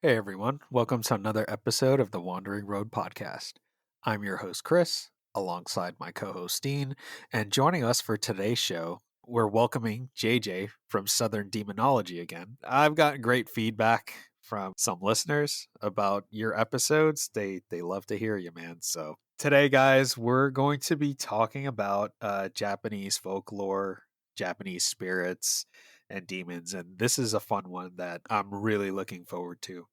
Hey everyone, welcome to another episode of the Wandering Road podcast. I'm your host Chris, alongside my co-host Dean, and joining us for today's show, we're welcoming JJ from Southern Demonology again. I've gotten great feedback from some listeners about your episodes. They love to hear you, man. So today, guys, we're going to be talking about Japanese folklore, Japanese spirits, and demons, and this is a fun one that I'm really looking forward to.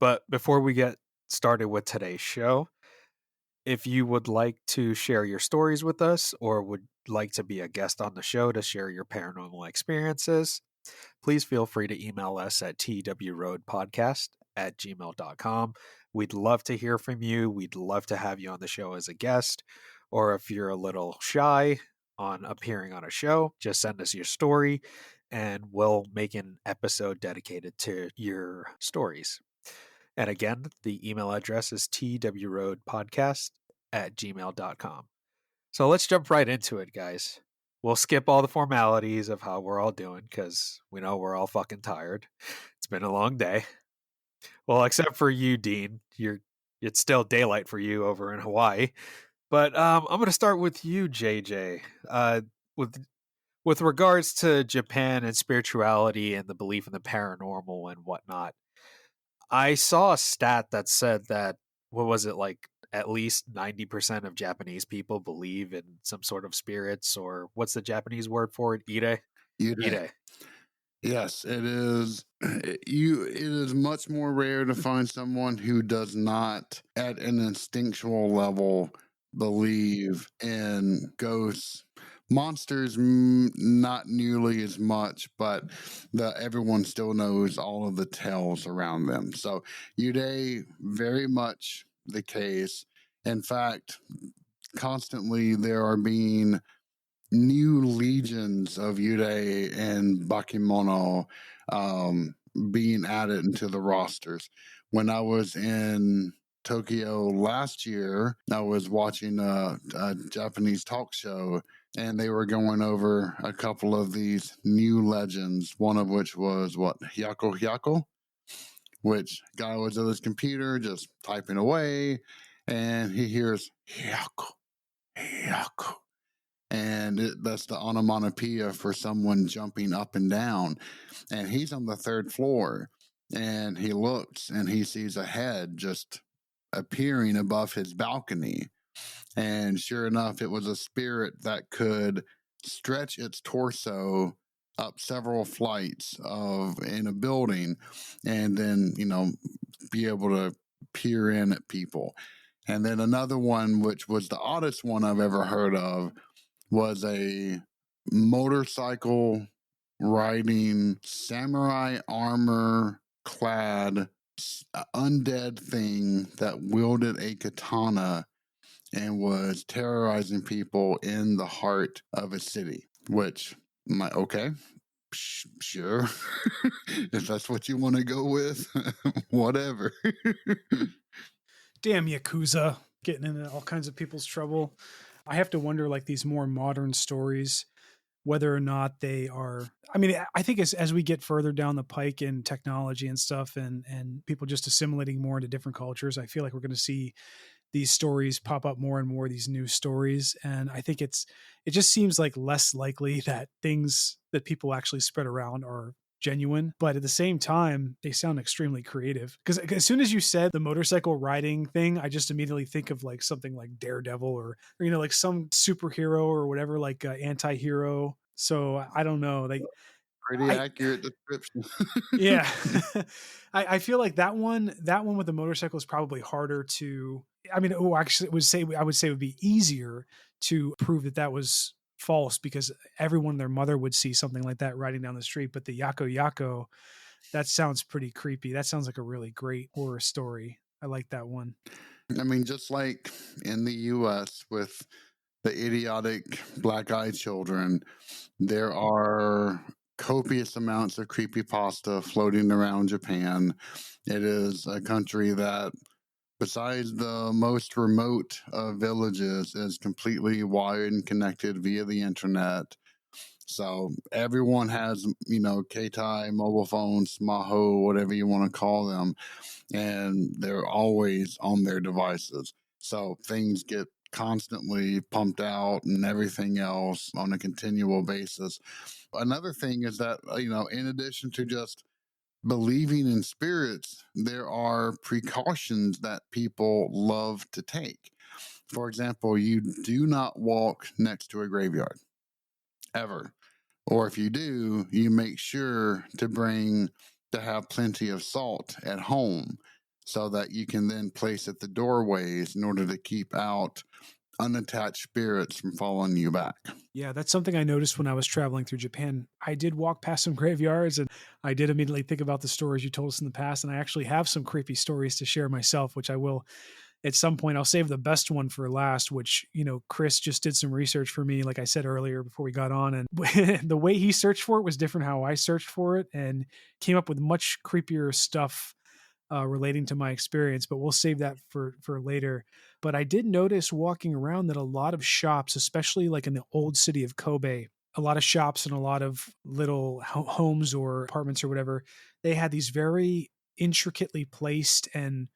But before we get started with today's show, if you would like to share your stories with us or would like to be a guest on the show to share your paranormal experiences, please feel free to email us at twroadpodcast@gmail.com. We'd love to hear from you. We'd love to have you on the show as a guest. Or if you're a little shy on appearing on a show, just send us your story and we'll make an episode dedicated to your stories. And again, the email address is twroadpodcast@gmail.com. So let's jump right into it, guys. We'll skip all the formalities of how we're all doing because we know we're all fucking tired. It's been a long day. Well, except for you, Dean. It's still daylight for you over in Hawaii. But I'm going to start with you, JJ. With with regards to Japan and spirituality and the belief in the paranormal and whatnot, I saw a stat that said that, what was it, like at least 90% of Japanese people believe in some sort of spirits, or what's the Japanese word for it? Ire? Ire. Yes, it is. It is much more rare to find someone who does not, at an instinctual level, believe in ghosts. Monsters, not nearly as much, but everyone still knows all of the tales around them. So, Yude, very much the case. In fact, constantly there are being new legions of Yurei and Bakemono being added into the rosters. When I was in Tokyo last year, I was watching a Japanese talk show, and they were going over a couple of these new legends, one of which was Hyako Hyako, which guy was at his computer just typing away, and he hears Hyako, Hyako, and that's the onomatopoeia for someone jumping up and down. And he's on the third floor, and he looks and he sees a head just appearing above his balcony. And sure enough, it was a spirit that could stretch its torso up several flights in a building, and then be able to peer in at people. And then another one, which was the oddest one I've ever heard of, was a motorcycle riding, samurai armor clad undead thing that wielded a katana and was terrorizing people in the heart of a city. Which, I'm like, okay, sure. If that's what you want to go with, whatever. Damn Yakuza, getting into all kinds of people's trouble. I have to wonder, like, these more modern stories, whether or not they are. I mean, I think as we get further down the pike in technology and stuff, and people just assimilating more into different cultures, I feel like we're going to see these stories pop up more and more, these new stories. And I think it just seems like less likely that things that people actually spread around are genuine, but at the same time they sound extremely creative. Because as soon as you said the motorcycle riding thing, I just immediately think of like something like Daredevil, or like some superhero or whatever, like anti-hero. So I don't know, like, Pretty accurate description. yeah. I feel like that one with the motorcycle is probably harder to. I mean, actually, I would say it would be easier to prove that was false, because everyone and their mother would see something like that riding down the street. But the Yako Yako, that sounds pretty creepy. That sounds like a really great horror story. I like that one. I mean, just like in the U.S. with the idiotic black-eyed children, there are copious amounts of creepypasta floating around Japan. It is a country that, besides the most remote of villages, is completely wired and connected via the internet. So everyone has, Keitai, mobile phones, smaho, whatever you want to call them, and they're always on their devices. So things get constantly pumped out and everything else on a continual basis. Another thing is that, in addition to just believing in spirits, there are precautions that people love to take. For example, you do not walk next to a graveyard ever. Or if you do, you make sure to have plenty of salt at home so that you can then place at the doorways in order to keep out unattached spirits from following you back. Yeah, that's something I noticed when I was traveling through Japan. I did walk past some graveyards and I did immediately think about the stories you told us in the past. And I actually have some creepy stories to share myself, which I will at some point. I'll save the best one for last, which, Chris just did some research for me, like I said earlier before we got on. And the way he searched for it was different how I searched for it and came up with much creepier stuff relating to my experience, but we'll save that for later. But I did notice walking around that a lot of shops, especially like in the old city of Kobe, a lot of shops and a lot of little homes or apartments or whatever, they had these very intricately placed and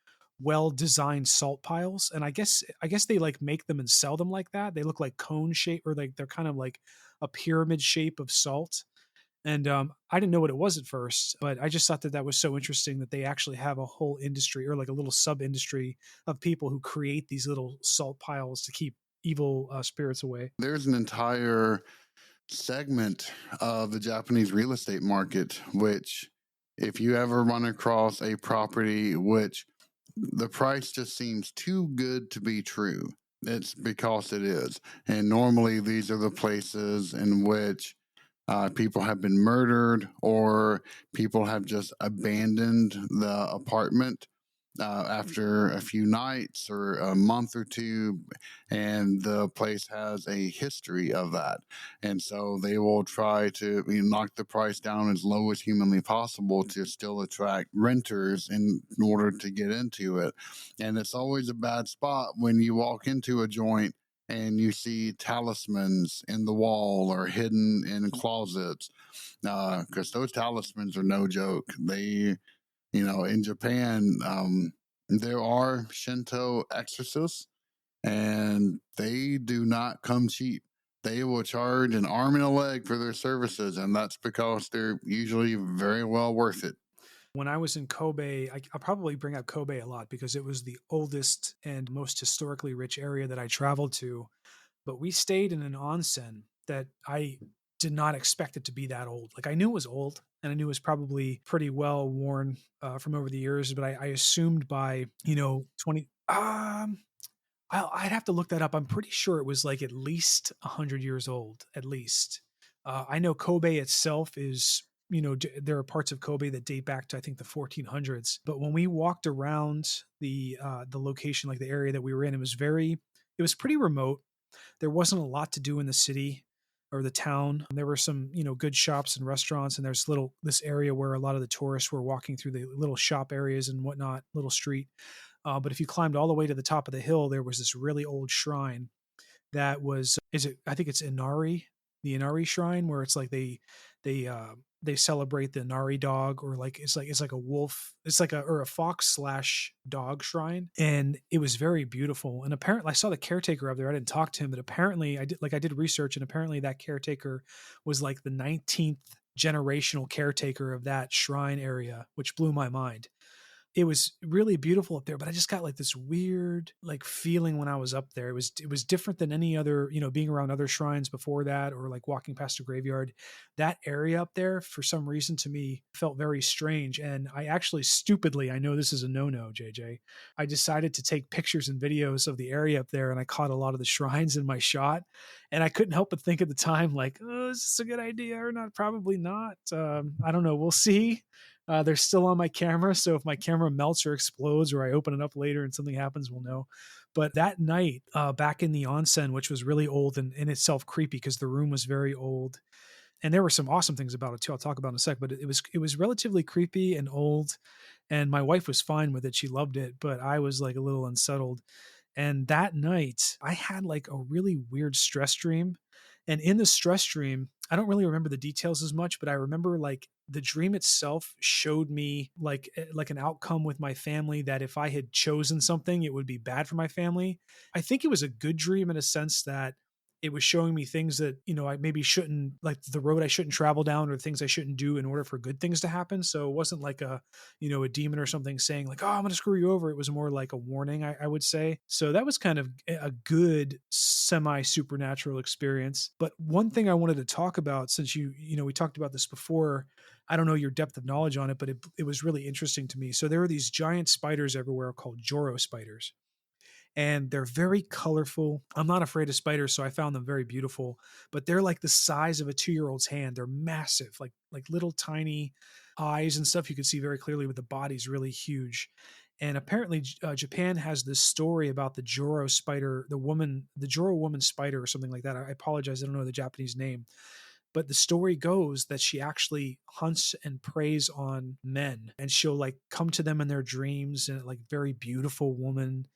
well designed salt piles. And I guess they like make them and sell them like that. They look like cone shape, or like they're kind of like a pyramid shape of salt. And I didn't know what it was at first, but I just thought that was so interesting that they actually have a whole industry, or like a little sub industry of people who create these little salt piles to keep evil spirits away. There's an entire segment of the Japanese real estate market, which, if you ever run across a property which the price just seems too good to be true, it's because it is. And normally these are the places in which people have been murdered, or people have just abandoned the apartment after a few nights or a month or two, and the place has a history of that. And so they will try to knock the price down as low as humanly possible to still attract renters in order to get into it. And it's always a bad spot when you walk into a joint and you see talismans in the wall or hidden in closets, because those talismans are no joke. They, in Japan, there are Shinto exorcists, and they do not come cheap. They will charge an arm and a leg for their services, and that's because they're usually very well worth it. When I was in Kobe, I'll probably bring up Kobe a lot because it was the oldest and most historically rich area that I traveled to. But we stayed in an onsen that I did not expect it to be that old. Like, I knew it was old and I knew it was probably pretty well worn from over the years, but I assumed by, 20, I'd have to look that up. I'm pretty sure it was like at least 100 years old, at least. I know Kobe itself is, there are parts of Kobe that date back to, I think, the 1400s. But when we walked around the location, like the area that we were in, it was pretty remote. There wasn't a lot to do in the city or the town. There were some, good shops and restaurants, and there's this area where a lot of the tourists were walking through the little shop areas and whatnot, little street. But if you climbed all the way to the top of the hill, there was this really old shrine that was, I think it's the Inari shrine, where it's like they celebrate the Inari dog, or like it's like a wolf, it's like a fox slash dog shrine. And it was very beautiful. And apparently I saw the caretaker up there. I didn't talk to him, but apparently I did research, and apparently that caretaker was like the 19th generational caretaker of that shrine area, which blew my mind. It was really beautiful up there, but I just got like this weird like feeling when I was up there. It was different than any other, being around other shrines before that, or like walking past a graveyard. That area up there, for some reason, to me felt very strange. And I actually stupidly, I know this is a no-no, JJ, I decided to take pictures and videos of the area up there, and I caught a lot of the shrines in my shot. And I couldn't help but think at the time, like, oh, is this a good idea or not? Probably not. I don't know. We'll see. They're still on my camera, so if my camera melts or explodes, or I open it up later and something happens, we'll know. But that night, back in the onsen, which was really old and in itself creepy because the room was very old, And there were some awesome things about it too. I'll talk about in a sec, but it was relatively creepy and old, and my wife was fine with it. She loved it, but I was like a little unsettled. And that night, I had like a really weird stress dream. And in the stress dream, I don't really remember the details as much, but I remember like the dream itself showed me like an outcome with my family that if I had chosen something, it would be bad for my family. I think it was a good dream in a sense that it was showing me things that, you know, I maybe shouldn't, like the road I shouldn't travel down or things I shouldn't do in order for good things to happen. So it wasn't like a, you know, a demon or something saying like, oh, I'm going to screw you over. It was more like a warning, I would say. So that was kind of a good semi supernatural experience. But one thing I wanted to talk about, since you know, we talked about this before, I don't know your depth of knowledge on it, but it was really interesting to me. So there are these giant spiders everywhere called Joro spiders, and they're very colorful. I'm not afraid of spiders, so I found them very beautiful, but they're like the size of a 2-year-old's hand. They're massive, like little tiny eyes and stuff you can see very clearly, but the body's really huge. And apparently, Japan has this story about the Joro spider, the Joro woman spider, or something like that. I apologize, I don't know the Japanese name, but the story goes that she actually hunts and preys on men, and she'll like come to them in their dreams, and like very beautiful woman,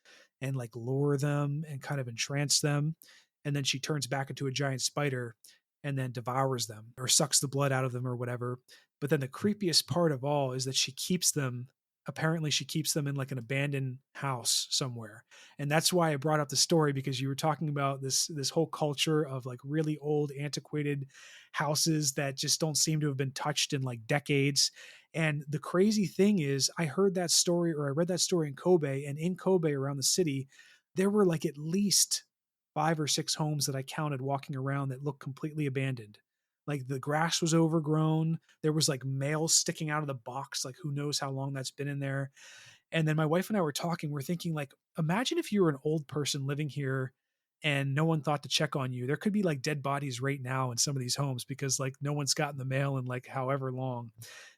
and like lure them and kind of entrance them, and then she turns back into a giant spider and then devours them or sucks the blood out of them or whatever. But then the creepiest part of all is that she keeps them in like an abandoned house somewhere. And that's why I brought up the story, because you were talking about this whole culture of like really old antiquated houses that just don't seem to have been touched in like decades. And the crazy thing is, I heard that story, or I read that story in Kobe, and in Kobe around the city there were like at least 5 or 6 homes that I counted walking around that looked completely abandoned. Like the grass was overgrown, there was like mail sticking out of the box, like who knows how long that's been in there. And then my wife and I were talking, we're thinking like, imagine if you were an old person living here and no one thought to check on you. There could be like dead bodies right now in some of these homes because like no one's gotten the mail in like however long.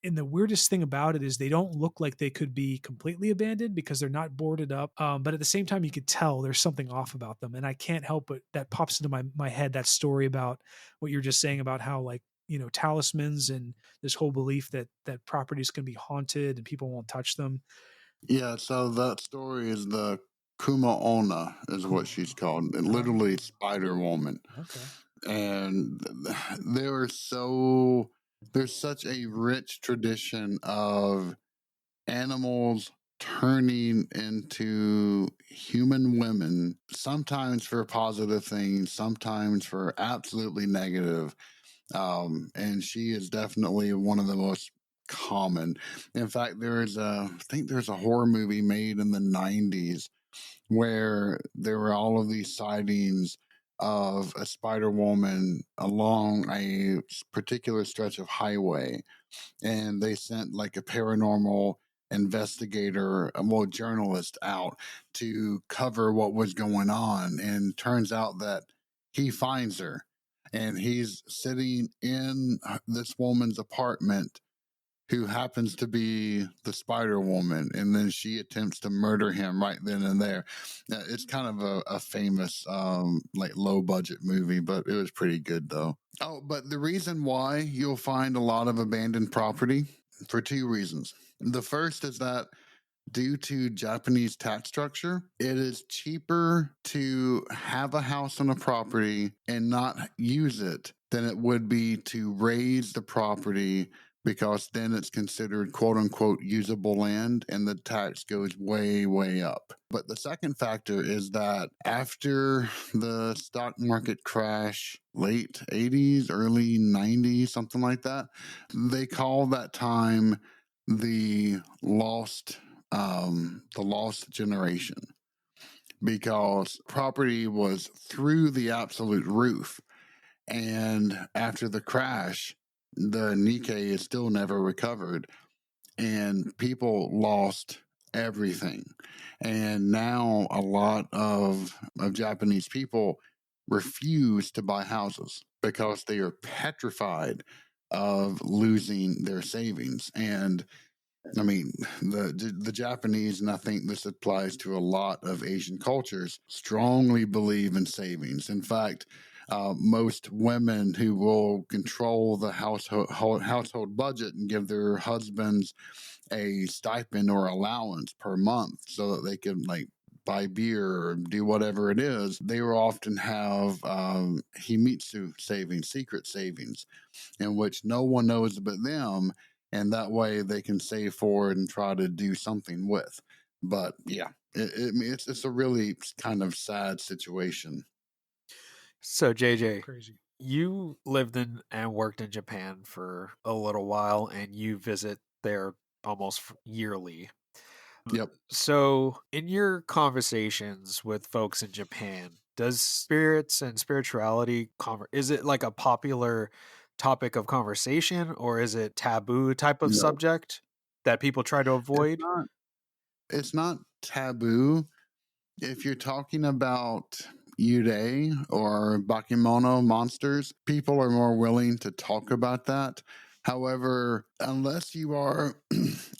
And the weirdest thing about it is they don't look like they could be completely abandoned because they're not boarded up. But at the same time, you could tell there's something off about them. And I can't help but that pops into my head, that story about what you're just saying about how like, you know, talismans and this whole belief that properties can be haunted and people won't touch them. Yeah, so that story is the Kuma Onna is what she's called. Literally Spider Woman. Okay. And there's such a rich tradition of animals turning into human women, sometimes for positive things, sometimes for absolutely negative. And she is definitely one of the most common. In fact, I think there's a horror movie made in the 90s where there were all of these sightings of a Spider Woman along a particular stretch of highway, and they sent like a paranormal investigator, well, journalist out to cover what was going on. And turns out that he finds her, and he's sitting in this woman's apartment who happens to be the Spider Woman, and then she attempts to murder him right then and there. It's kind of a famous, like low budget movie, but it was pretty good though. Oh, but the reason why you'll find a lot of abandoned property for 2 reasons. The first is that due to Japanese tax structure, it is cheaper to have a house on a property and not use it than it would be to raise the property, because then it's considered quote unquote usable land and the tax goes way, way up. But the second factor is that after the stock market crash, late 80s, early 90s, something like that, they call that time the lost generation, because property was through the absolute roof. And after the crash, the Nikkei is still never recovered, and people lost everything. And now a lot of Japanese people refuse to buy houses because they are petrified of losing their savings. And I mean, the Japanese, and I think this applies to a lot of Asian cultures, strongly believe in savings. In fact, Most women who will control the household budget and give their husbands a stipend or allowance per month so that they can like buy beer or do whatever it is, they will often have himitsu savings, secret savings, in which no one knows but them, and that way they can save forward and try to do something with. But yeah, it's a really kind of sad situation. So JJ, Crazy. you lived in and worked in Japan for a little while, and you visit there almost yearly. Yep. So, in your conversations with folks in Japan, does spirits and spirituality is it like a popular topic of conversation, or is it taboo type of No, subject that people try to it's avoid? not. It's not taboo. If you're talking about Yurei or Bakemono monsters, people are more willing to talk about that. However, unless you are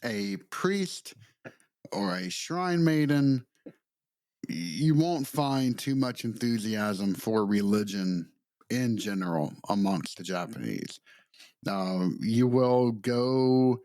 a priest or a shrine maiden, you won't find too much enthusiasm for religion in general amongst the Japanese. You will go.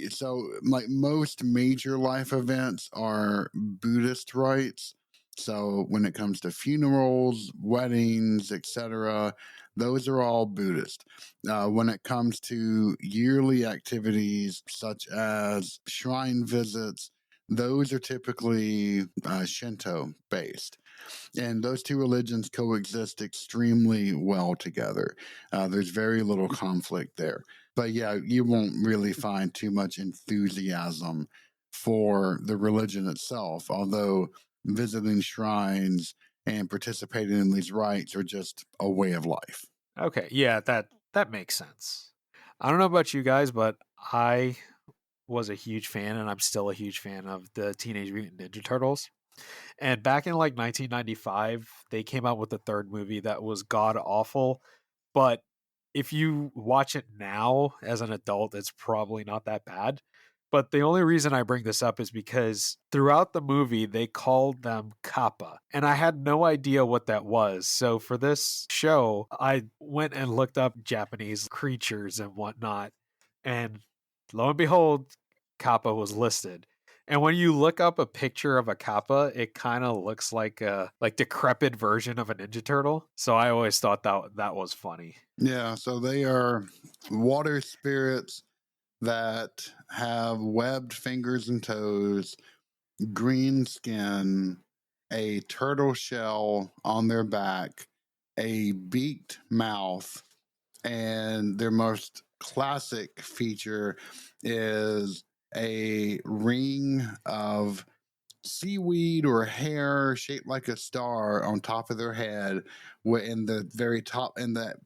So, like most major life events are Buddhist rites. So, when it comes to funerals, weddings, etc., those are all Buddhist. When it comes to yearly activities such as shrine visits, those are typically Shinto based. And those two religions coexist extremely well together. There's very little conflict there. But yeah, you won't really find too much enthusiasm for the religion itself, although visiting shrines and participating in these rites are just a way of life. Okay, yeah, that makes sense. I don't know about you guys, but I was a huge fan, and I'm still a huge fan of the Teenage Mutant Ninja Turtles. And back in like 1995, they came out with the third movie that was god awful. But if you watch it now as an adult, it's probably not that bad. But the only reason I bring this up is because throughout the movie, they called them kappa. And I had no idea what that was. So for this show, I went and looked up Japanese creatures and whatnot. And lo and behold, kappa was listed. And when you look up a picture of a kappa, it kind of looks like a decrepit version of a Ninja Turtle. So I always thought that was funny. Yeah, so they are water spirits that have webbed fingers and toes, green skin, a turtle shell on their back, a beaked mouth, and their most classic feature is a ring of seaweed or hair shaped like a star on top of their head. In the very top, and that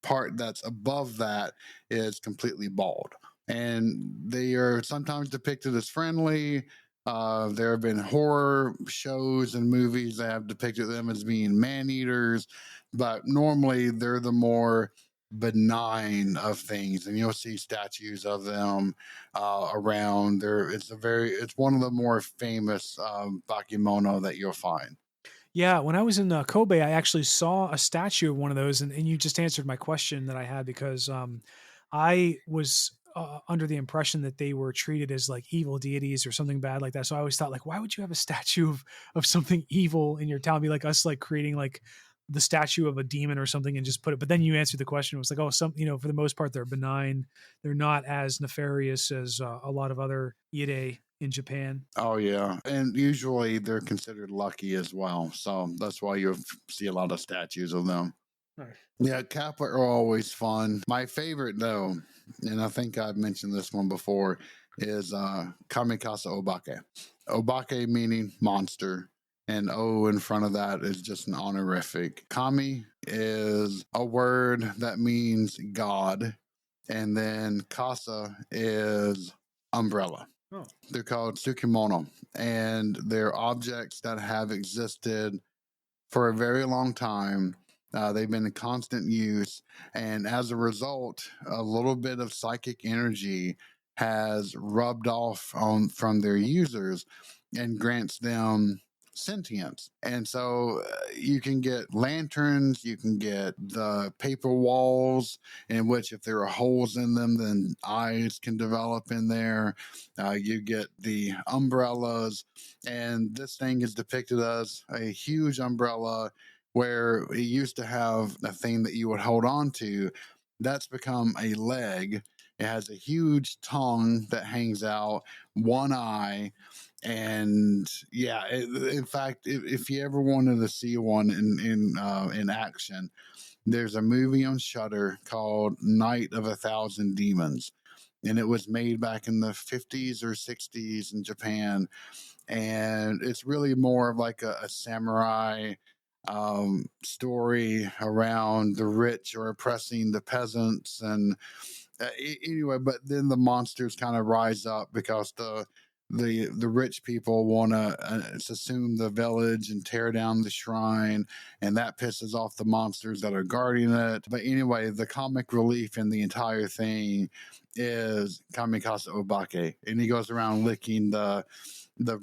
part that's above that is completely bald. And they are sometimes depicted as friendly. There have been horror shows and movies that have depicted them as being man eaters, but normally they're the more benign of things, and you'll see statues of them around there. It's one of the more famous bakemono that you'll find. Yeah, when I was in Kobe, I actually saw a statue of one of those, and you just answered my question that I had because I was under the impression that they were treated as like evil deities or something bad like that. So I always thought, like, why would you have a statue of something evil in your town? Be like us, like creating like the statue of a demon or something and just put it. But then you answered the question. It was like, oh, for the most part, they're benign. They're not as nefarious as a lot of other ire in Japan. Oh yeah, and usually they're considered lucky as well, so that's why you see a lot of statues of them. Nice. Yeah, kappa are always fun. My favorite though, and I think I've mentioned this one before, is kamikaze obake. Obake meaning monster, and O in front of that is just an honorific. Kami is a word that means God, and then kasa is umbrella. Oh. They're called tsukimono, and they're objects that have existed for a very long time. They've been in constant use, and as a result, a little bit of psychic energy has rubbed off on from their users and grants them sentience. And so you can get lanterns, you can get the paper walls, in which if there are holes in them, then eyes can develop in there. You get the umbrellas, and this thing is depicted as a huge umbrella where it used to have a thing that you would hold on to. That's become a leg. It has a huge tongue that hangs out, one eye, and yeah. In fact, if you ever wanted to see one in action, there's a movie on Shudder called Night of a Thousand Demons, and it was made back in the 50s or 60s in Japan, and it's really more of like a samurai story around the rich or oppressing the peasants. And anyway, but then the monsters kind of rise up because the rich people want to assume the village and tear down the shrine, and that pisses off the monsters that are guarding it. But anyway, the comic relief in the entire thing is Kamikaze Obake, and he goes around licking the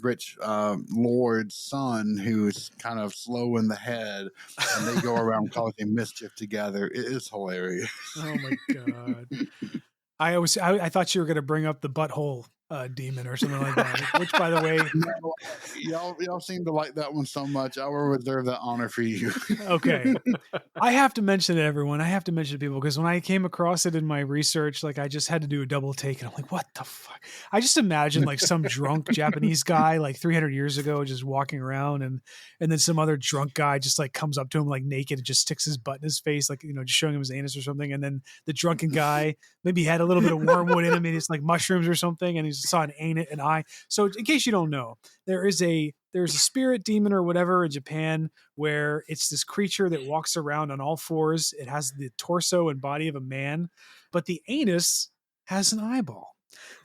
rich lord's son, who's kind of slow in the head, and they go around causing mischief together. It is hilarious. Oh my god! I thought you were going to bring up the butthole demon or something like that. Which, by the way, No, y'all seem to like that one so much. I will reserve that honor for you. okay. I have to mention it, everyone. I have to mention it to people because when I came across it in my research, like I just had to do a double take, and I'm like, "What the fuck?" I just imagine like some drunk Japanese guy like 300 years ago just walking around, and then some other drunk guy just like comes up to him like naked and just sticks his butt in his face, like just showing him his anus or something, and then the drunken guy maybe had a little bit of wormwood in him, and it's like mushrooms or something, and he saw an eye. So in case you don't know, there's a spirit demon or whatever in Japan where it's this creature that walks around on all fours. It has the torso and body of a man, but the anus has an eyeball.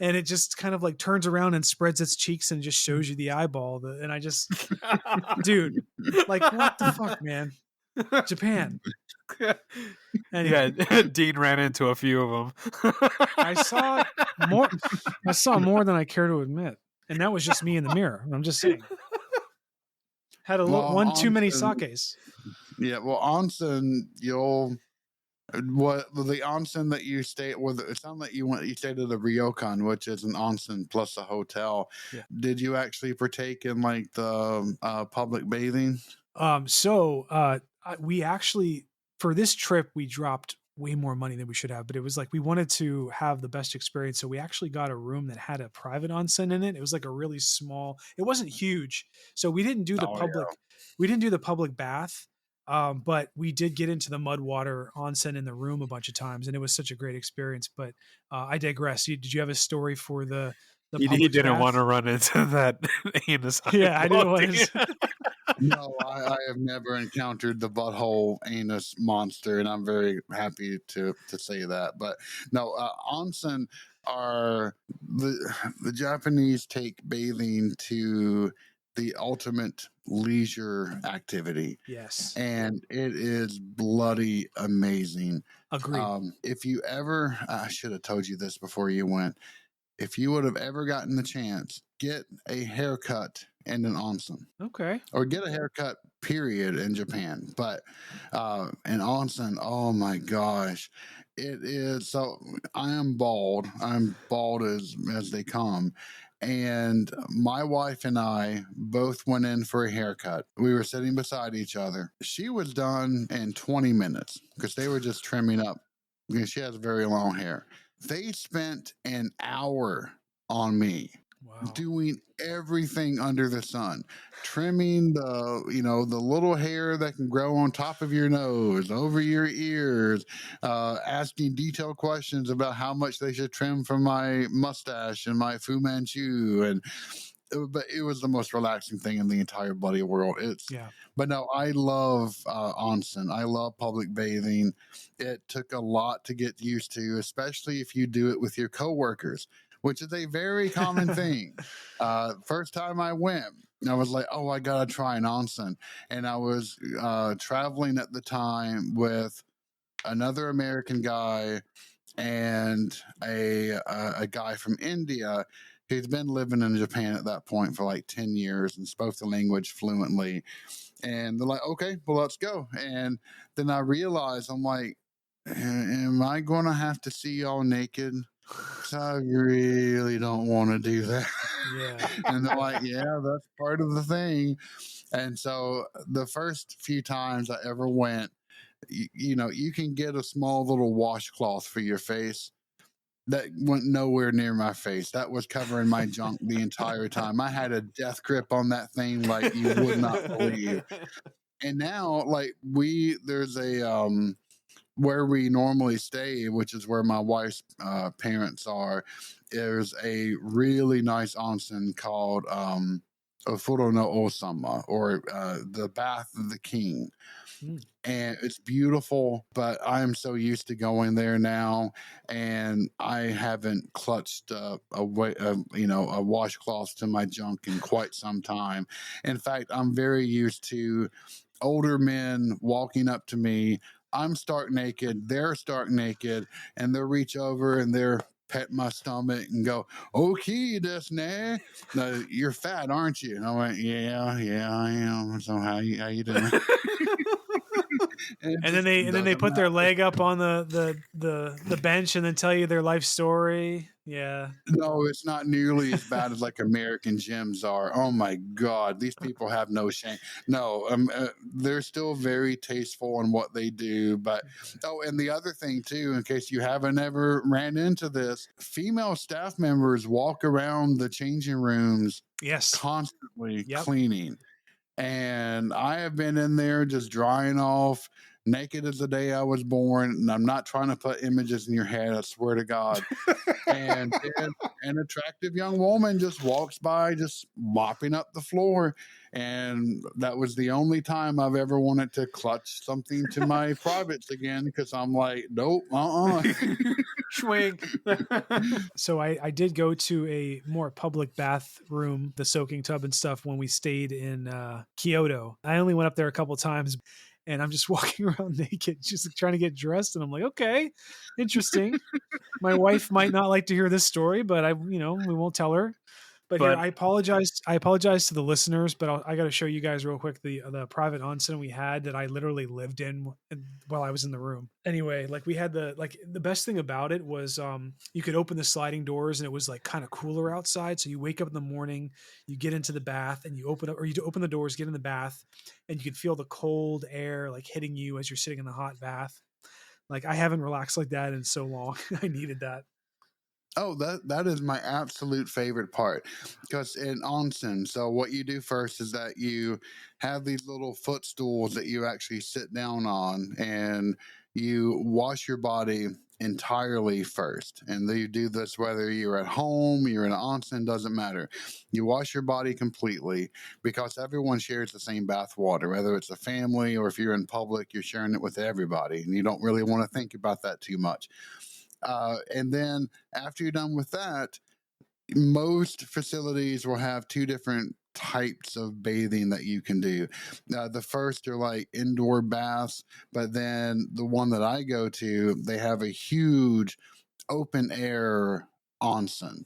And it just kind of like turns around and spreads its cheeks and just shows you the eyeball. And I just, dude, like, what the fuck, man? Japan. Anyway. Yeah, Dean ran into a few of them. I saw more than I care to admit. And that was just me in the mirror. I'm just saying. Had one too many sakes. Yeah, well, onsen, the onsen that you stayed with, it sounded like you stayed at the ryokan, which is an onsen plus a hotel. Yeah. Did you actually partake in like the public bathing? We actually, for this trip, we dropped way more money than we should have, but it was like we wanted to have the best experience, so we actually got a room that had a private onsen in it. It was like a really small, it wasn't huge, so we didn't do the public bath, but we did get into the mud water onsen in the room a bunch of times, and it was such a great experience. But I digress. Did you have a story for the he didn't want to run into that anus? Yeah, I didn't want to. No, I have never encountered the butthole anus monster, and I'm very happy to say that. But no, onsen are the Japanese take bathing to the ultimate leisure activity. Yes, and it is bloody amazing. Agreed. If you ever, I should have told you this before you went. If you would have ever gotten the chance, get a haircut and an onsen. Okay. Or get a haircut, period, in Japan. But an onsen, oh my gosh. It is so I am bald. I'm bald as they come. And my wife and I both went in for a haircut. We were sitting beside each other. She was done in 20 minutes because they were just trimming up. She has very long hair. They spent an hour on me. Wow. Doing everything under the sun, trimming the little hair that can grow on top of your nose, over your ears, asking detailed questions about how much they should trim from my mustache and my Fu Manchu, but it was the most relaxing thing in the entire bloody world. But no, I love onsen. I love public bathing. It took a lot to get used to, especially if you do it with your coworkers, which is a very common thing. First time I went, I was like, oh, I got to try an onsen. And I was traveling at the time with another American guy and a guy from India. He's been living in Japan at that point for like 10 years and spoke the language fluently. And they're like, okay, well, let's go. And then I realized, I'm like, am I going to have to see y'all naked? Because I really don't want to do that. Yeah. And they're like, yeah, that's part of the thing. And so the first few times I ever went, you know, you can get a small little washcloth for your face. That went nowhere near my face. That was covering my junk the entire time. I had a death grip on that thing like you would not believe. And now, like, there's a where we normally stay, which is where my wife's parents are. There's a really nice onsen called Ofuro no Osama, or the Bath of the King. And it's beautiful, but I'm so used to going there now, and I haven't clutched a washcloth to my junk in quite some time. In fact, I'm very used to older men walking up to me. I'm stark naked, they're stark naked, and they'll reach over and they're pet my stomach and go, "Okay, this nah. No, you're fat, aren't you?" And I went, "Yeah, I am. So how you doing?" And then they put their leg up on the bench and then tell you their life story. Yeah. No, it's not nearly as bad as like American gyms are. Oh my God, these people have no shame. No, they're still very tasteful in what they do. But and the other thing too, in case you haven't ever ran into this, female staff members walk around the changing rooms, yes, constantly cleaning. And I have been in there just drying off, naked as the day I was born. And I'm not trying to put images in your head, I swear to God. And then an attractive young woman just walks by, just mopping up the floor. And that was the only time I've ever wanted to clutch something to my privates again, because I'm like, nope, Swing. So I did go to a more public bathroom, the soaking tub and stuff, when we stayed in Kyoto. I only went up there a couple times, and I'm just walking around naked, just trying to get dressed. And I'm like, okay, interesting. My wife might not like to hear this story, but we won't tell her. But here, I apologize. I apologize to the listeners, but I got to show you guys real quick the private onsen we had that I literally lived in while I was in the room. Anyway, like we had the best thing about it was you could open the sliding doors and it was like kind of cooler outside. So you wake up in the morning, you get into the bath, and you open the doors, get in the bath, and you could feel the cold air like hitting you as you're sitting in the hot bath. Like I haven't relaxed like that in so long. I needed that. Oh, that is my absolute favorite part, because in onsen, so what you do first is that you have these little footstools that you actually sit down on, and you wash your body entirely first. And you do this whether you're at home, you're in an onsen, doesn't matter. You wash your body completely, because everyone shares the same bath water, whether it's a family or if you're in public, you're sharing it with everybody, and you don't really want to think about that too much. And then after you're done with that, most facilities will have two different types of bathing that you can do. The first are like indoor baths, but then the one that I go to, they have a huge open air onsen.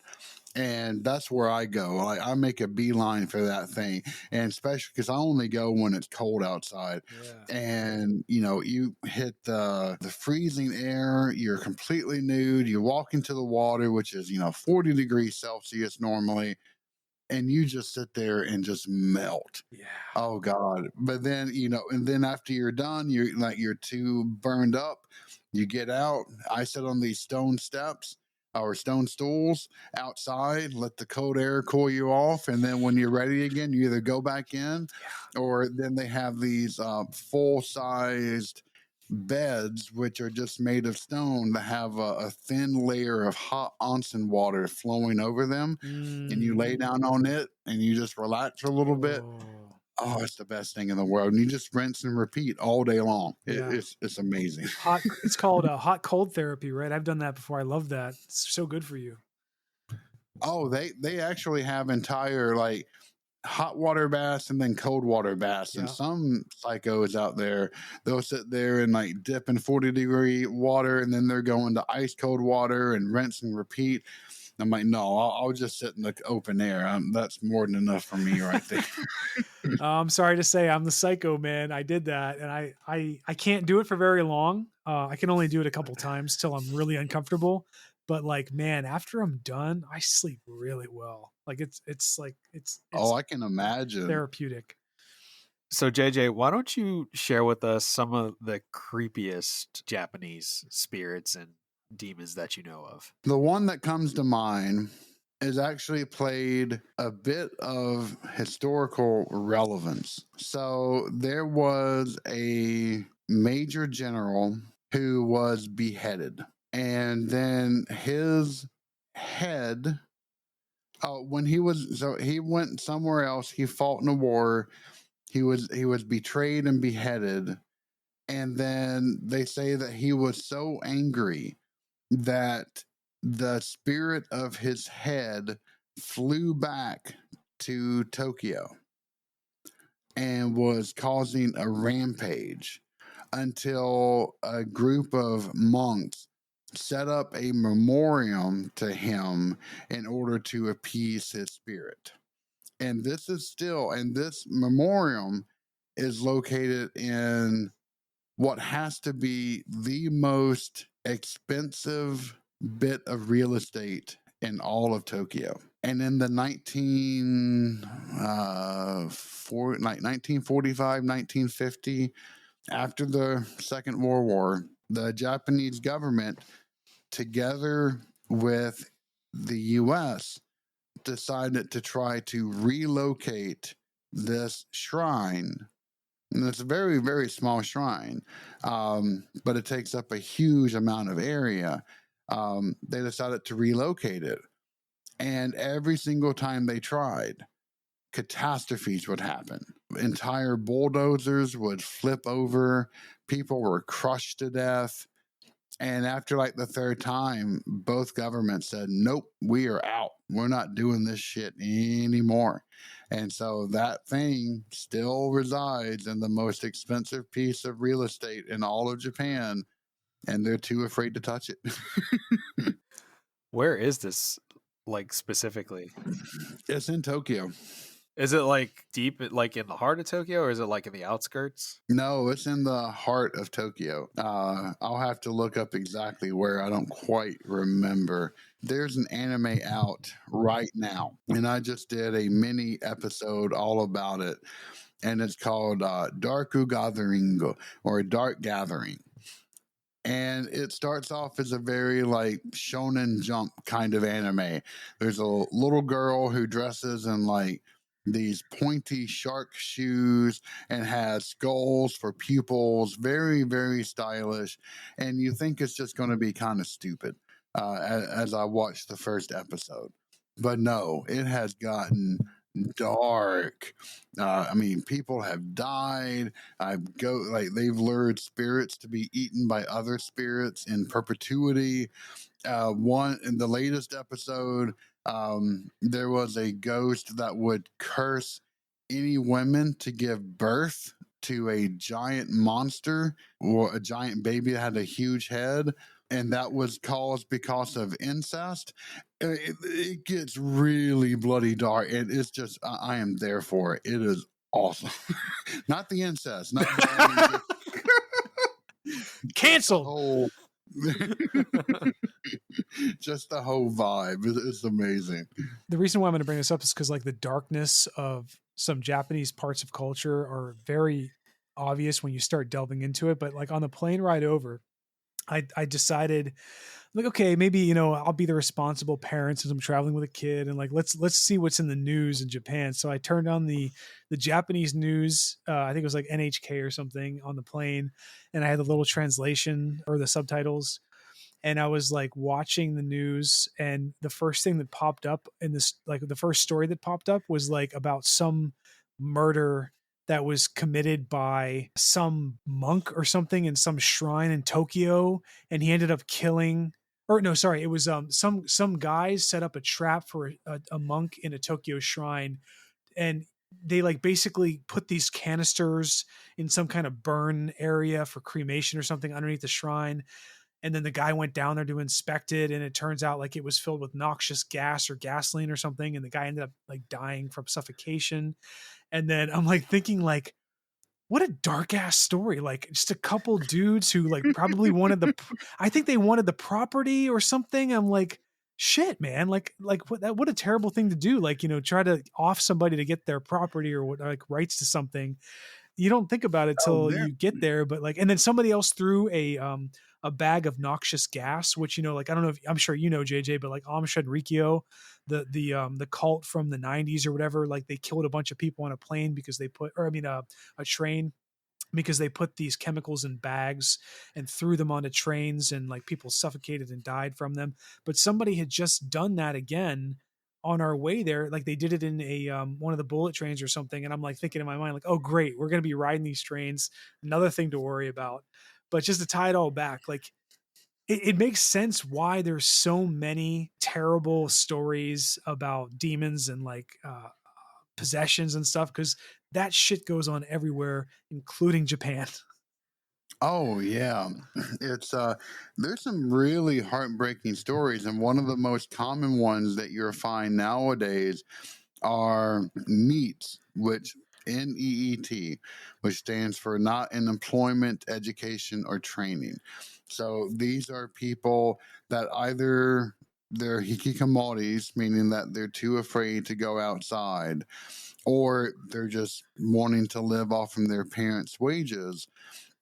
And that's where I go. I make a beeline for that thing, and especially because I only go when it's cold outside. Yeah. And you hit the freezing air. You're completely nude. You walk into the water, which is 40 degrees Celsius normally, and you just sit there and just melt. Yeah. Oh God. But then and then after you're done, you're too burned up. You get out. I sit on these stone steps or stone stools outside, let the cold air cool you off, and then when you're ready again, you either go back in, or then they have these full-sized beds, which are just made of stone, that have a thin layer of hot onsen water flowing over them, and you lay down on it and you just relax for a little bit. Oh, it's the best thing in the world. And you just rinse and repeat all day long. It's amazing. It's called hot cold therapy, right? I've done that before. I love that. It's so good for you. Oh, they actually have entire like hot water baths and then cold water baths. And some psychos out there, they'll sit there and like dip in 40-degree water, and then they're going to ice cold water and rinse and repeat. I'm like, no, I'll just sit in the open air. That's more than enough for me right there. I'm sorry to say I'm the psycho man. I did that, and I can't do it for very long. I can only do it a couple times till I'm really uncomfortable. But like, man, after I'm done, I sleep really well. Like it's Oh, I can imagine. therapeutic. So, JJ, why don't you share with us some of the creepiest Japanese spirits and demons that you know of? The one that comes to mind is actually played a bit of historical relevance. So there was a major general who was beheaded, and then his head. When he went somewhere else. He fought in a war. He was betrayed and beheaded, and then they say that he was so angry that the spirit of his head flew back to Tokyo and was causing a rampage until a group of monks set up a memoriam to him in order to appease his spirit. And this memoriam is located in what has to be the most expensive bit of real estate in all of Tokyo. And in the 1945, 1950, after the Second World War, the Japanese government, together with the US, decided to try to relocate this shrine. And it's a very, very small shrine, but it takes up a huge amount of area. They decided to relocate it. And every single time they tried, catastrophes would happen. Entire bulldozers would flip over, people were crushed to death. And after like the third time, both governments said, nope, we are out. We're not doing this shit anymore. And so that thing still resides in the most expensive piece of real estate in all of Japan. And they're too afraid to touch it. Where is this, like, specifically? It's in Tokyo. Is it like deep, like in the heart of Tokyo, or is it like in the outskirts? No, it's in the heart of Tokyo. I'll have to look up exactly where. I don't quite remember. There's an anime out right now, and I just did a mini episode all about it, and it's called Darku Gathering or Dark Gathering. And it starts off as a very like shonen jump kind of anime. There's a little girl who dresses in like these pointy shark shoes and has skulls for pupils, very, very stylish. And you think it's just going to be kind of stupid as I watched the first episode. But no, it has gotten dark. I mean, people have died. They've lured spirits to be eaten by other spirits in perpetuity. One in the latest episode, there was a ghost that would curse any women to give birth to a giant monster or a giant baby that had a huge head. And that was caused because of incest. It gets really bloody dark. And it's just, I am there for it. It is awesome. Not the incest, not the, Canceled. whole just the whole vibe is amazing. The reason why I'm going to bring this up is because like the darkness of some Japanese parts of culture are very obvious when you start delving into it. But like on the plane ride over, I decided like, okay, maybe, you know, I'll be the responsible parent since I'm traveling with a kid, and like, let's see what's in the news in Japan. So I turned on the Japanese news. I think it was like NHK or something on the plane. And I had the little translation or the subtitles, and I was like watching the news, and the first thing that popped up in this, like the first story that popped up was like about some murder that was committed by some monk or something in some shrine in Tokyo. And he ended up killing, or no, sorry, it was some guys set up a trap for a monk in a Tokyo shrine, and they like basically put these canisters in some kind of burn area for cremation or something underneath the shrine. And then the guy went down there to inspect it, and it turns out like it was filled with noxious gas or gasoline or something, and the guy ended up like dying from suffocation. And then I'm like thinking like, what a dark ass story. Like just a couple dudes who like probably wanted I think they wanted the property or something. I'm like, shit, man. Like what a terrible thing to do. Like, try to off somebody to get their property or what, like rights to something. You don't think about it Oh, till there. you get there, but like, and then somebody else threw a bag of noxious gas, which, like, I don't know if I'm sure, JJ, but like Amish and Rikyo, the cult from the 90s or whatever, like they killed a bunch of people on a plane because they put, or I mean, a train, because they put these chemicals in bags and threw them onto trains, and like people suffocated and died from them. But somebody had just done that again on our way there. Like they did it in a one of the bullet trains or something. And I'm like thinking in my mind, like, oh great, we're going to be riding these trains. Another thing to worry about. But just to tie it all back, like it makes sense why there's so many terrible stories about demons and like possessions and stuff, because that shit goes on everywhere, including Japan. Oh yeah, it's there's some really heartbreaking stories, and one of the most common ones that you'll find nowadays are NEET, which NEET, which stands for not in employment, education, or training. So these are people that either they're hikikomoris, meaning that they're too afraid to go outside, or they're just wanting to live off from their parents' wages.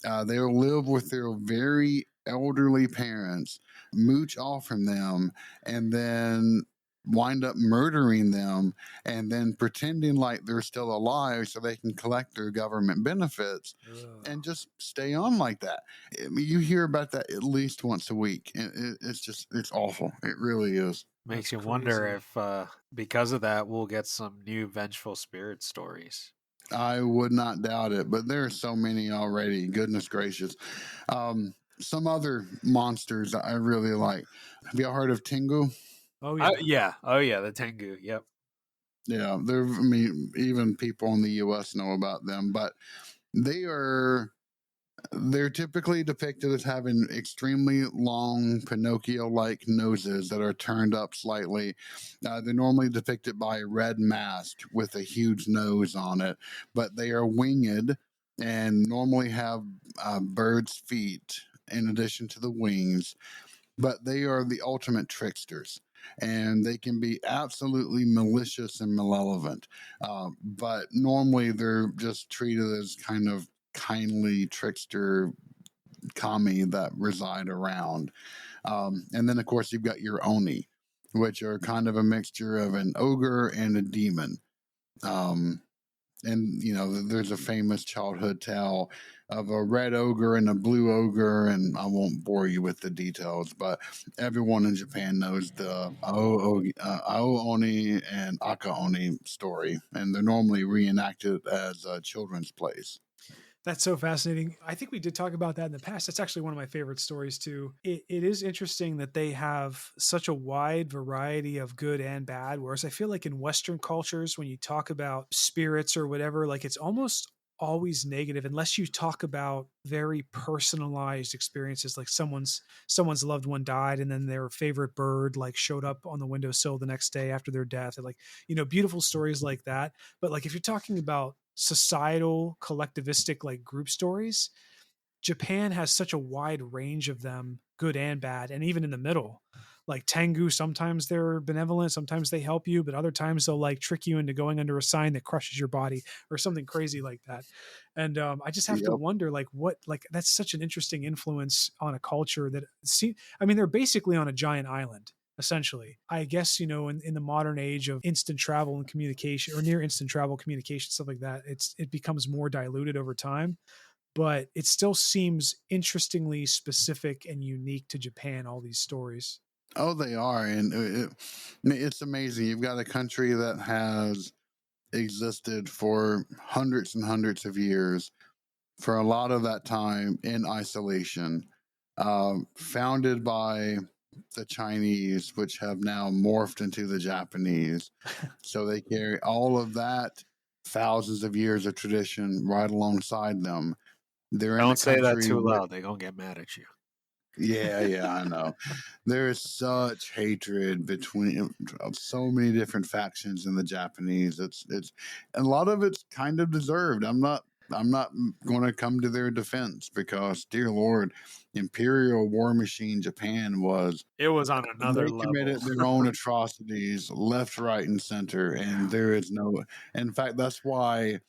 They'll live with their very elderly parents, mooch off from them, and then wind up murdering them and then pretending like they're still alive so they can collect their government benefits and just stay on like that. I mean, you hear about that at least once a week. And it's awful. It really is. Makes That's you wonder crazy. if because of that we'll get some new vengeful spirit stories. I would not doubt it, but there are so many already. Goodness gracious. Some other monsters that I really like. Have y'all heard of Tengu? Oh yeah. Yeah. Oh yeah, the Tengu. Yep. Yeah, I mean, even people in the U.S. know about them, but they are they're typically depicted as having extremely long Pinocchio-like noses that are turned up slightly. They're normally depicted by a red mask with a huge nose on it, but they are winged and normally have birds' feet in addition to the wings. But they are the ultimate tricksters, and they can be absolutely malicious and malevolent. But normally they're just treated as kind of kindly trickster kami that reside around. And then, of course, you've got your oni, which are kind of a mixture of an ogre and a demon. Um, and there's a famous childhood tale of a red ogre and a blue ogre, and I won't bore you with the details, but everyone in Japan knows the Ao Oni and Aka Oni story, and they're normally reenacted as children's plays. That's so fascinating. I think we did talk about that in the past. That's actually one of my favorite stories too. It is interesting that they have such a wide variety of good and bad. Whereas I feel like in Western cultures, when you talk about spirits or whatever, like it's almost always negative unless you talk about very personalized experiences, like someone's loved one died and then their favorite bird like showed up on the windowsill the next day after their death, and like beautiful stories like that. But like if you're talking about societal collectivistic like group stories, Japan has such a wide range of them, good and bad, and even in the middle. Like Tengu, sometimes they're benevolent, sometimes they help you, but other times they'll like trick you into going under a sign that crushes your body or something crazy like that. And I just have to Yep. wonder, like, what, like, that's such an interesting influence on a culture that I mean, they're basically on a giant island. Essentially, I guess, in the modern age of instant travel and communication, or near instant travel communication, stuff like that, it becomes more diluted over time, but it still seems interestingly specific and unique to Japan, all these stories. Oh, they are, and it's amazing. You've got a country that has existed for hundreds and hundreds of years, for a lot of that time in isolation, founded by the Chinese, which have now morphed into the Japanese. So they carry all of that thousands of years of tradition right alongside them. They're in a Don't say that country too where loud. They're gonna get mad at you. Yeah, I know. There is such hatred between so many different factions in the Japanese. It's and a lot of it's kind of deserved. I'm not going to come to their defense because, dear Lord, Imperial War Machine Japan was It was on another they level. committed their own atrocities left, right, and center, and there is no. In fact, that's why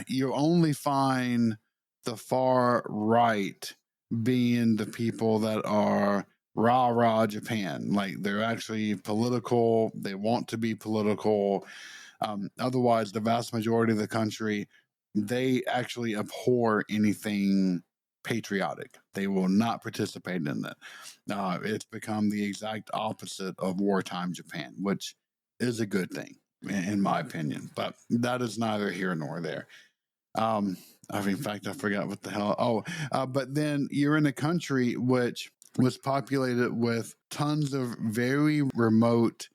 you only find the far right being the people that are rah rah Japan. Like they're actually political. They want to be political. Otherwise, the vast majority of the country, they actually abhor anything patriotic. They will not participate in it. It's become the exact opposite of wartime Japan, which is a good thing, in my opinion. But that is neither here nor there. Um, in fact, I forgot what the hell. But then you're in a country which was populated with tons of very remote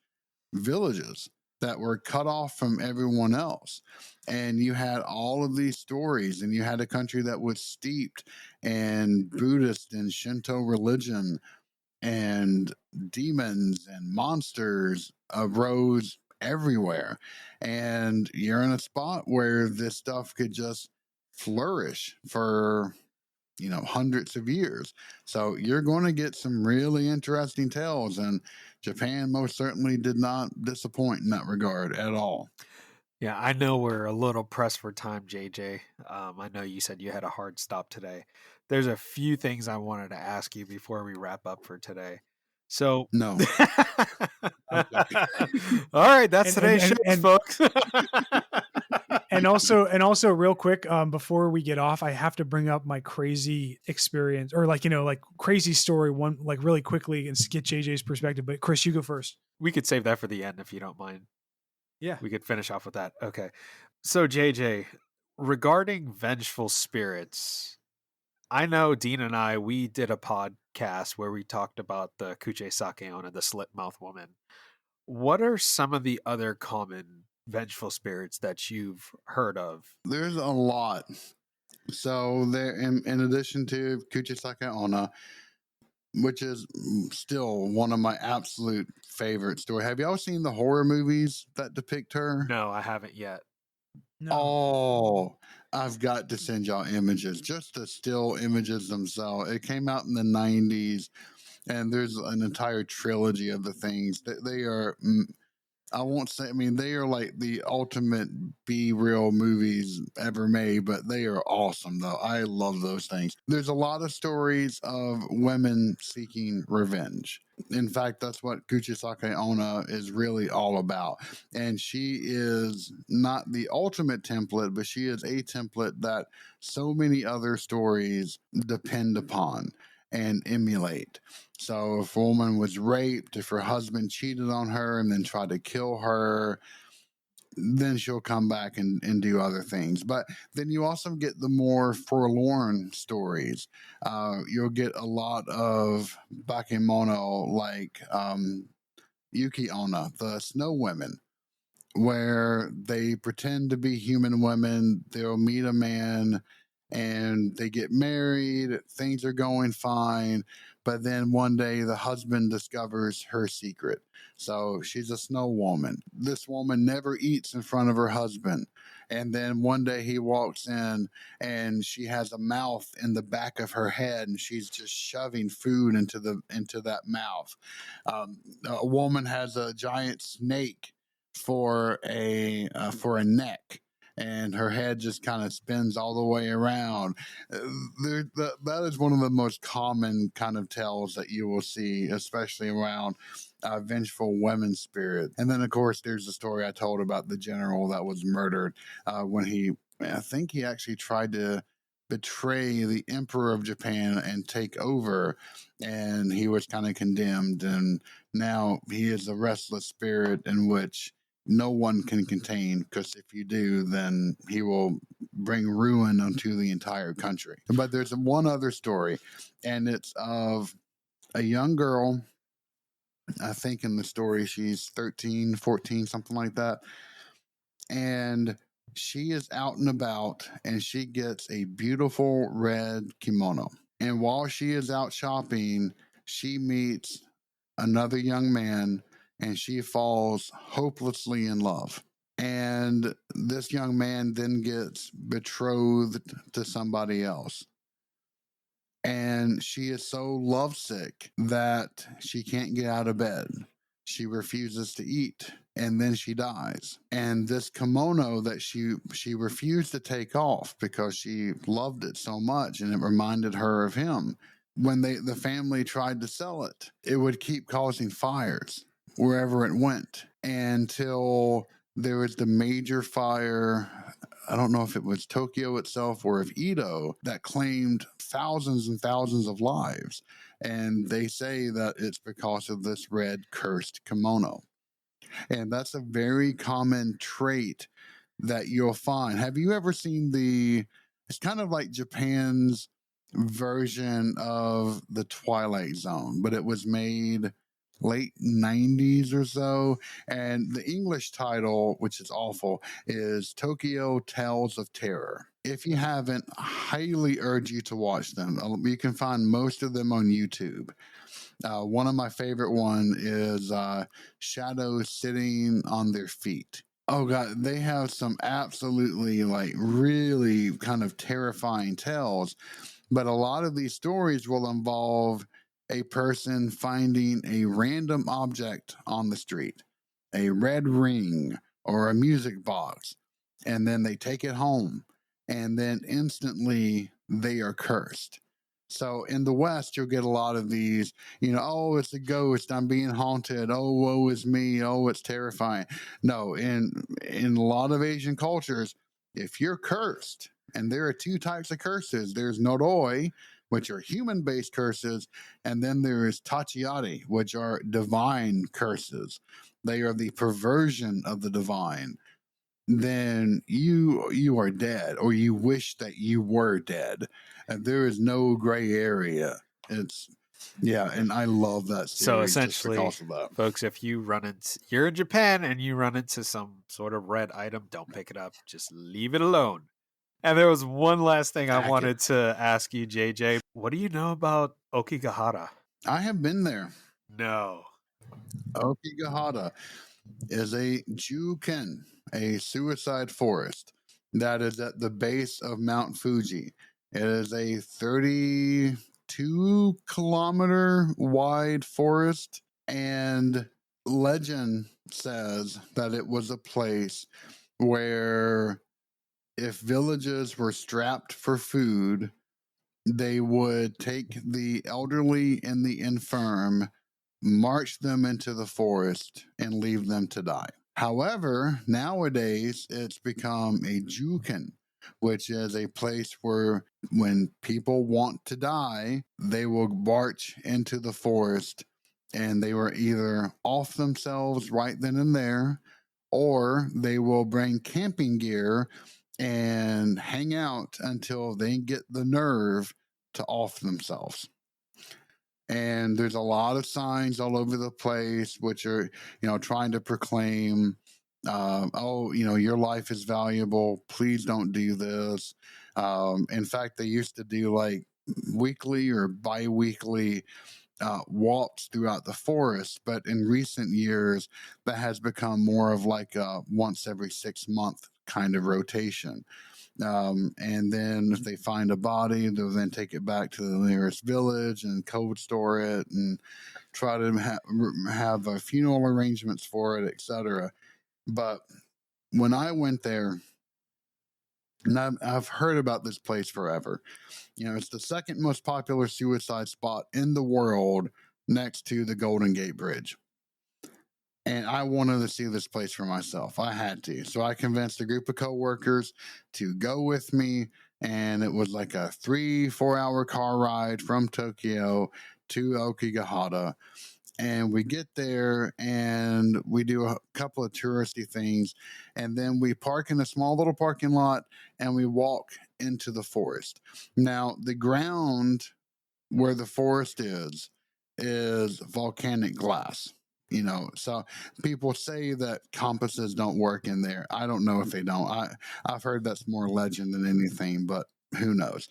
villages that were cut off from everyone else. And you had all of these stories, and you had a country that was steeped in Buddhist and Shinto religion, and demons and monsters arose everywhere. And you're in a spot where this stuff could just flourish for hundreds of years. So you're going to get some really interesting tales, and Japan most certainly did not disappoint in that regard at all. Yeah, I know we're a little pressed for time, JJ. I know you said you had a hard stop today. There's a few things I wanted to ask you before we wrap up for today. So, No. all right, that's And today's show, folks. and also real quick, before we get off, I have to bring up my crazy experience, or like crazy story, one like really quickly, and get JJ's perspective. But Chris, you go first. We could save that for the end if you don't mind. Yeah. We could finish off with that. Okay. So, JJ, regarding vengeful spirits, I know Dean and I, we did a podcast where we talked about the Kuche Sakeona, the slit mouth woman. What are some of the other common vengeful spirits that you've heard of? There's a lot. So there, in addition to Kuchisake Onna, which is still one of my absolute favorite stories. Have y'all seen the horror movies that depict her? No, I haven't yet. No. Oh, I've got to send y'all images, just the still images themselves. It came out in the 90s, and there's an entire trilogy of the things that they are. I won't say, I mean, they are like the ultimate be real movies ever made, but they are awesome, though. I love those things. There's a lot of stories of women seeking revenge. In fact, that's what Kuchisake Onna is really all about. And she is not the ultimate template, but she is a template that so many other stories depend upon and emulate. So if a woman was raped, if her husband cheated on her and then tried to kill her, then she'll come back and do other things. But then you also get the more forlorn stories. You'll get a lot of bakemono like Yuki Onna, the snow women, where they pretend to be human women. They'll meet a man and they get married. Things are going fine. But then one day the husband discovers her secret. So she's a snow woman. This woman never eats in front of her husband. And then one day he walks in and she has a mouth in the back of her head and she's just shoving food into that mouth. A woman has a giant snake for a neck, and her head just kind of spins all the way around. That is one of the most common kind of tales that you will see, especially around vengeful women spirit. And then, of course, there's the story I told about the general that was murdered when I think he actually tried to betray the emperor of Japan and take over, and he was kind of condemned, and now he is a restless spirit in which no one can contain, because if you do, then he will bring ruin onto the entire country. But there's one other story, and it's of a young girl. I think in the story she's 13, 14, something like that. And she is out and about and she gets a beautiful red kimono. And while she is out shopping, she meets another young man and she falls hopelessly in love. And this young man then gets betrothed to somebody else. And she is so lovesick that she can't get out of bed. She refuses to eat, and then she dies. And this kimono that she refused to take off because she loved it so much and it reminded her of him. When the family tried to sell it, it would keep causing fires wherever it went until there was the major fire. I don't know if it was Tokyo itself or if Edo, that claimed thousands and thousands of lives. And they say that it's because of this red cursed kimono. And that's a very common trait that you'll find. Have you ever seen it's kind of like Japan's version of the Twilight Zone, but it was made late 90s or so. And the English title, which is awful, is Tokyo Tales of Terror. If you haven't, I highly urge you to watch them. You can find most of them on YouTube. One of my favorite one is Shadows Sitting on Their Feet. Oh God, they have some absolutely like really kind of terrifying tales. But a lot of these stories will involve a person finding a random object on the street, a red ring or a music box, and then they take it home, and then instantly they are cursed. So in the West, you'll get a lot of these, oh, it's a ghost, I'm being haunted, oh, woe is me, oh, it's terrifying. No, in a lot of Asian cultures, if you're cursed, and there are two types of curses. There's noroi, which are human-based curses, and then there is tachiari, which are divine curses. They are the perversion of the divine. Then you are dead, or you wish that you were dead. And there is no gray area. And I love that series. So essentially, just because of that. folks, if you're in Japan and you run into some sort of red item, don't pick it up. Just leave it alone. And there was one last thing I wanted to ask you, JJ. What do you know about Okigahara? I have been there. No. Okigahara is a Juken, a suicide forest that is at the base of Mount Fuji. It is a 32-kilometer wide forest, and legend says that it was a place where if villages were strapped for food, they would take the elderly and the infirm, march them into the forest, and leave them to die. However, nowadays it's become a juken, which is a place where when people want to die, they will march into the forest and they will either off themselves right then and there, or they will bring camping gear and hang out until they get the nerve to off themselves. And there's a lot of signs all over the place which are, trying to proclaim, your life is valuable. Please don't do this. In fact, they used to do like weekly or bi-weekly walks throughout the forest, but in recent years, that has become more of like a once every 6 month kind of rotation. And then if they find a body, they'll then take it back to the nearest village and cold store it and try to have funeral arrangements for it, etc. But when I went there, and I've heard about this place forever. It's the second most popular suicide spot in the world next to the Golden Gate Bridge. And I wanted to see this place for myself. I had to. So I convinced a group of coworkers to go with me. And it was like a 3-4 hour car ride from Tokyo to Okigahara. And we get there and we do a couple of touristy things. And then we park in a small little parking lot and we walk into the forest. Now, the ground where the forest is volcanic glass. So people say that compasses don't work in there. I don't know if they don't. I've heard that's more legend than anything, but who knows?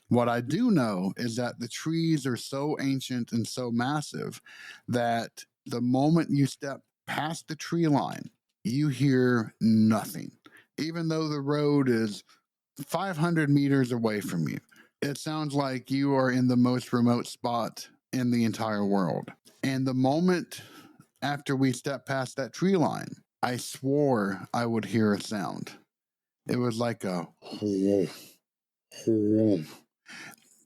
What I do know is that the trees are so ancient and so massive that the moment you step past the tree line, you hear nothing. Even though the road is 500 meters away from you, it sounds like you are in the most remote spot in the entire world. And the moment after we stepped past that tree line, I swore I would hear a sound. It was like a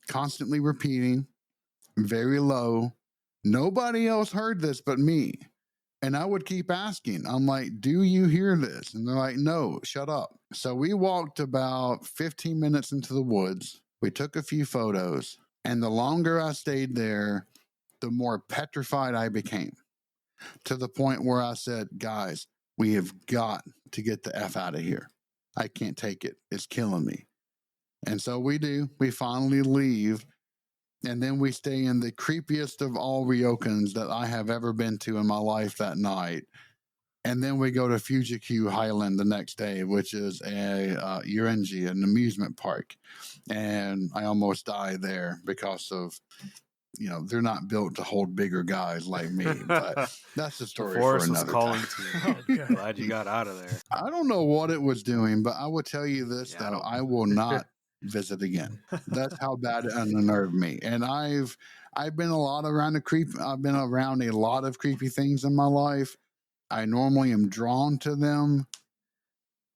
constantly repeating, very low. Nobody else heard this but me. And I would keep asking. I'm like, do you hear this? And they're like, no, shut up. So we walked about 15 minutes into the woods. We took a few photos. And the longer I stayed there, the more petrified I became, to the point where I said, guys, we have got to get the F out of here. I can't take it. It's killing me. And so we do. We finally leave. And then we stay in the creepiest of all ryokans that I have ever been to in my life that night. And then we go to Fuji-Q Highland the next day, which is a Urenji, an amusement park. And I almost died there because of, they're not built to hold bigger guys like me. But that's the story for another calling time. to you. Glad you got out of there. I don't know what it was doing, but I will tell you this, though. I will not visit again. That's how bad it unnerved me. And I've been I've been around a lot of creepy things in my life. I normally am drawn to them.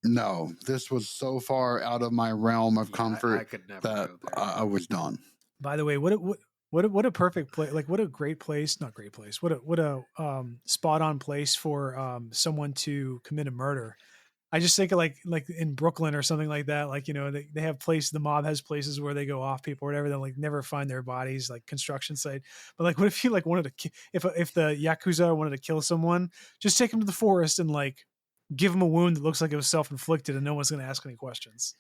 No, this was so far out of my realm of comfort I could never that go there. I was done. By the way, what a perfect place! Like, what a great place! Not great place. What a spot on place for someone to commit a murder. I just think of like in Brooklyn or something like that. Like, they have the mob has places where they go off people or whatever. They'll like never find their bodies, like construction site. But like, what if you like wanted to, if the Yakuza wanted to kill someone, just take them to the forest and like give them a wound that looks like it was self-inflicted and no one's going to ask any questions.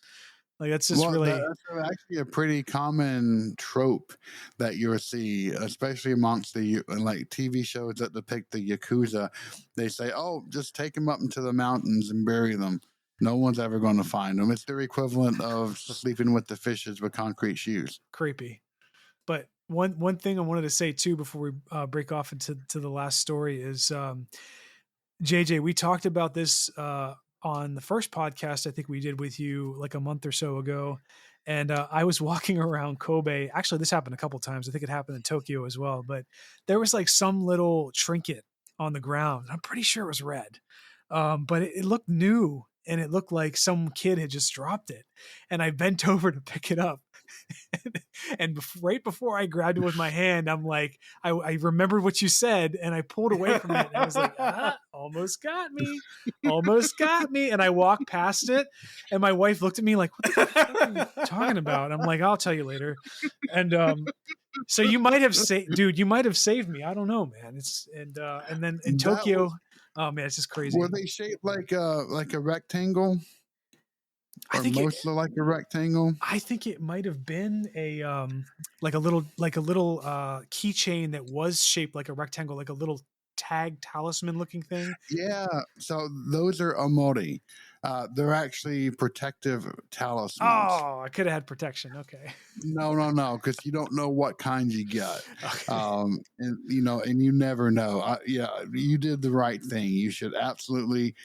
Like, that's just that's actually a pretty common trope that you'll see, especially amongst the like TV shows that depict the Yakuza. They say, "Oh, just take them up into the mountains and bury them. No one's ever going to find them." It's their equivalent of sleeping with the fishes with concrete shoes. creepy. But one thing I wanted to say too before we break off into the last story is, JJ, we talked about this on the first podcast I think we did with you like a month or so ago. And I was walking around Kobe. Actually, this happened a couple times. I think it happened in Tokyo as well. But there was like some little trinket on the ground. I'm pretty sure it was red. But it looked new and it looked like some kid had just dropped it. And I bent over to pick it up. And right before I grabbed it with my hand, I'm like, I remembered what you said and I pulled away from it. And I was like, almost got me. And I walked past it and my wife looked at me like, what the fuck are you talking about? I'm like, I'll tell you later. And so you might have you might have saved me. I don't know, man. And then in Tokyo, oh man, it's just crazy. Were they shaped like a rectangle? I think mostly like a rectangle. I think it might have been a like a little keychain that was shaped like a rectangle, like a little tag talisman looking thing. Yeah, so those are omori. They're actually protective talismans. Oh, I could have had protection. Okay. No, because you don't know what kind you got. Okay. And you never know. You did the right thing. You should absolutely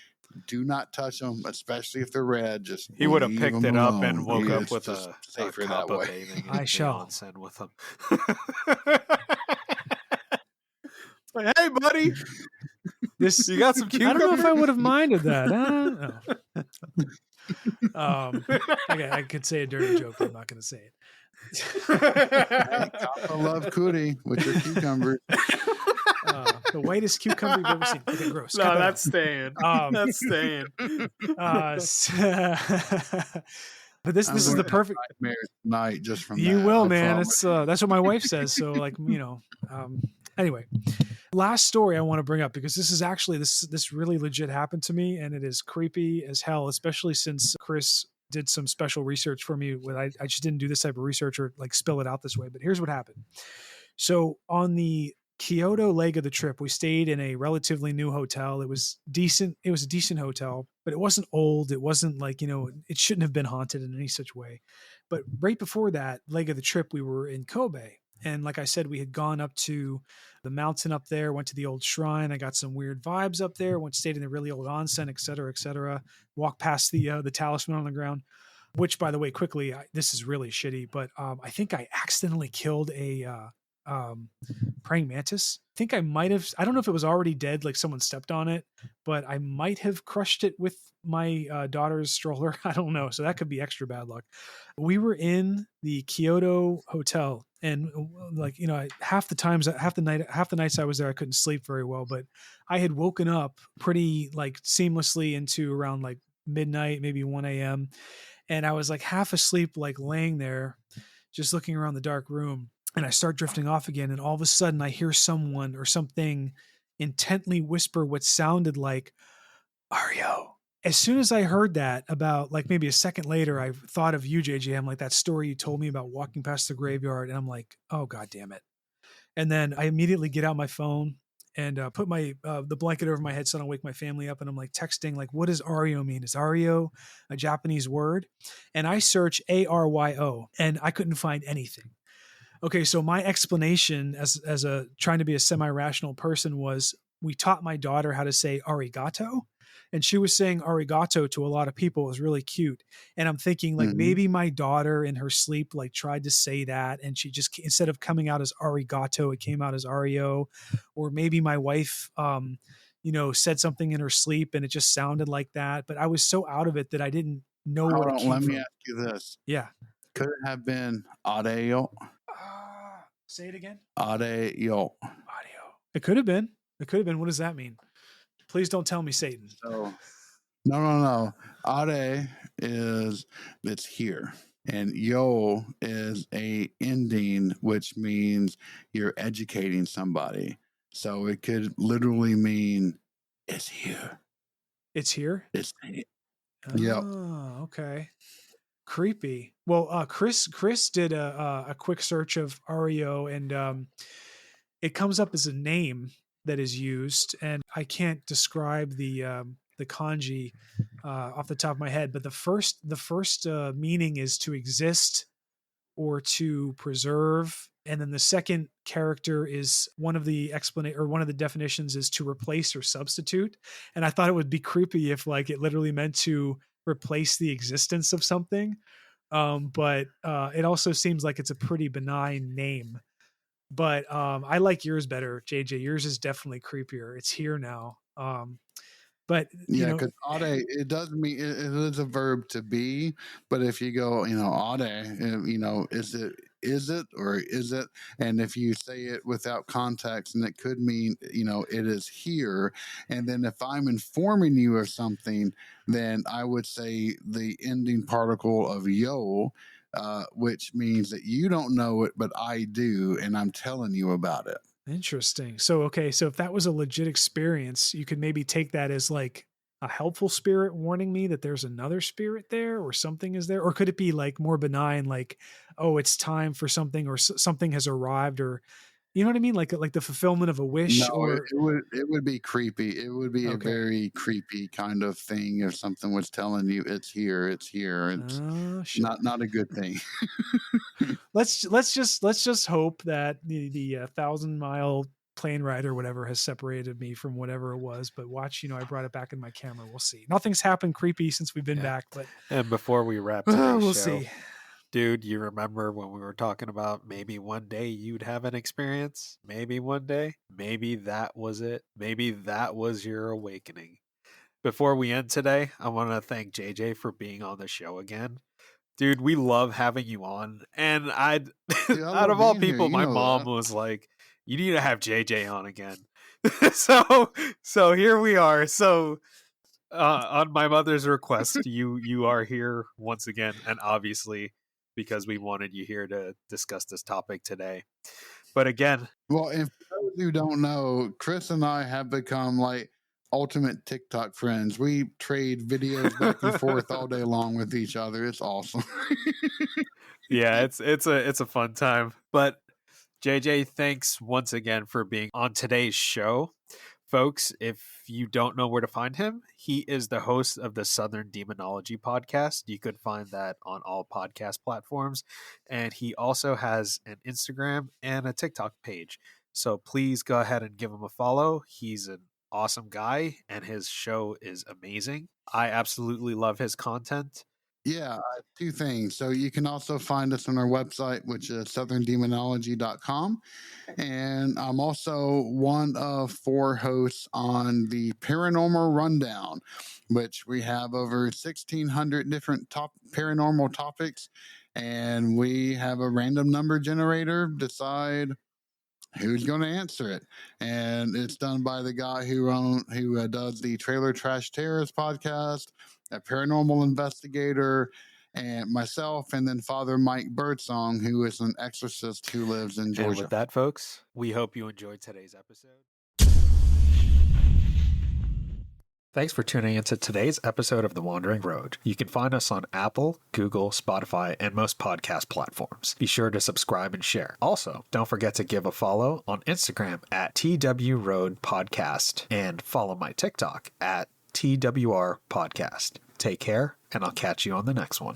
do not touch them, especially if they're red. Just he would have picked it up and woke up It's with just a safer cup that of way. bathing I and shall. onsen with him. Like, hey, buddy, you got some cucumbers? I don't know if I would have minded that. Okay, I could say a dirty joke, but I'm not going to say it. I love cootie with your cucumbers. The whitest cucumber you've ever seen. Okay, gross. No, that's staying. That's staying. But this is the perfect nightmares tonight just from you that, will, I man. promise. It's that's what my wife says. So like, anyway, last story I want to bring up because this is actually this really legit happened to me and it is creepy as hell, especially since Chris did some special research for me. I just didn't do this type of research or like spill it out this way. But here's what happened. So on the Kyoto leg of the trip, we stayed in a relatively new hotel. It was decent. It was a decent hotel, but it wasn't old. It wasn't like, it shouldn't have been haunted in any such way. But right before that leg of the trip, we were in Kobe. And like I said, we had gone up to the mountain up there, went to the old shrine. I got some weird vibes up there, stayed in the really old onsen, et cetera, et cetera. Walked past the talisman on the ground, which, by the way, quickly, this is really shitty, but I think I accidentally killed a praying mantis. I think I might have, I don't know if it was already dead, like someone stepped on it, but I might have crushed it with my daughter's stroller. I don't know. So that could be extra bad luck. We were in the Kyoto hotel, and like, half the nights I was there, I couldn't sleep very well, but I had woken up pretty like seamlessly into around like midnight, maybe 1 a.m. And I was like half asleep, like laying there, just looking around the dark room. And I start drifting off again. And all of a sudden I hear someone or something intently whisper what sounded like Ario. As soon as I heard that, about like maybe a second later, I thought of you, JJ. I'm like, that story you told me about walking past the graveyard. And I'm like, oh, God damn it. And then I immediately get out my phone and put my the blanket over my head so I don't wake my family up. And I'm like texting, like, what does Ario mean? Is Ario a Japanese word? And I search ARYO and I couldn't find anything. Okay, so my explanation as a trying to be a semi-rational person was, we taught my daughter how to say arigato, and she was saying arigato to a lot of people. It was really cute. And I'm thinking like maybe my daughter in her sleep like tried to say that, and she just, instead of coming out as arigato, it came out as Ario. Or maybe my wife said something in her sleep and it just sounded like that. But I was so out of it that I didn't know Hold where it on, came let from. me ask you this. Yeah. Could it have been Adeo? Say it again. Adeo. Audio. It could have been. It could have been. What does that mean? Please don't tell me Satan. So, no. Ade is, it's here. And yo is a ending, which means you're educating somebody. So it could literally mean it's here. It's here? It's Yep. Oh, okay. Creepy. Well, Chris did a quick search of Ario, and it comes up as a name that is used, and I can't describe the kanji off the top of my head, but the first meaning is to exist or to preserve, and then the second character is one of the definitions is to replace or substitute. And I thought it would be creepy if like it literally meant to replace the existence of something. But it also seems like it's a pretty benign name. But I like yours better, JJ. Yours is definitely creepier. It's here now. But yeah, because ade, it does mean it is a verb to be. But if you go, ade, is it or is it? And if you say it without context, and it could mean, it is here. And then if I'm informing you of something, then I would say the ending particle of yo, which means that you don't know it, but I do, and I'm telling you about it. Interesting. So, okay. So if that was a legit experience, you could maybe take that as like a helpful spirit warning me that there's another spirit there or something is there. Or could it be like more benign, like, oh, it's time for something, or something has arrived, or, you know what I mean? Like the fulfillment of a wish. No, or it would be creepy. It would be a very creepy kind of thing if something was telling you it's here. It's not a good thing. let's just hope that the 1,000-mile plane ride or whatever has separated me from whatever it was. But watch, I brought it back in my camera. We'll see. Nothing's happened creepy since we've been back, but and before we wrap today's we'll show, see. Dude, you remember when we were talking about maybe one day you'd have an experience? Maybe one day? Maybe that was it. Maybe that was your awakening. Before we end today, I want to thank JJ for being on the show again. Dude, we love having you on. And out of all people, my mom was like, you need to have JJ on again. So here we are. So on my mother's request, you are here once again, and obviously because we wanted you here to discuss this topic today. But again, well, if those who don't know, Chris and I have become like ultimate TikTok friends. We trade videos back and forth all day long with each other. It's awesome. Yeah, it's a fun time. But JJ, thanks once again for being on today's show. Folks, if you don't know where to find him, he is the host of the Southern Demonology podcast. You could find that on all podcast platforms. And he also has an Instagram and a TikTok page. So please go ahead and give him a follow. He's an awesome guy and his show is amazing. I absolutely love his content. Yeah, two things. So you can also find us on our website, which is southerndemonology.com. And I'm also one of 4 hosts on the Paranormal Rundown, which we have over 1,600 different paranormal topics. And we have a random number generator decide who's going to answer it, and it's done by the guy who does the Trailer Trash Terrorist podcast, a paranormal investigator, and myself, and then Father Mike Birdsong, who is an exorcist who lives in Georgia. And with that, folks, we hope you enjoyed today's episode. Thanks for tuning into today's episode of The Wandering Road. You can find us on Apple, Google, Spotify, and most podcast platforms. Be sure to subscribe and share. Also, don't forget to give a follow on Instagram at twroadpodcast and follow my TikTok at twrpodcast. Take care, and I'll catch you on the next one.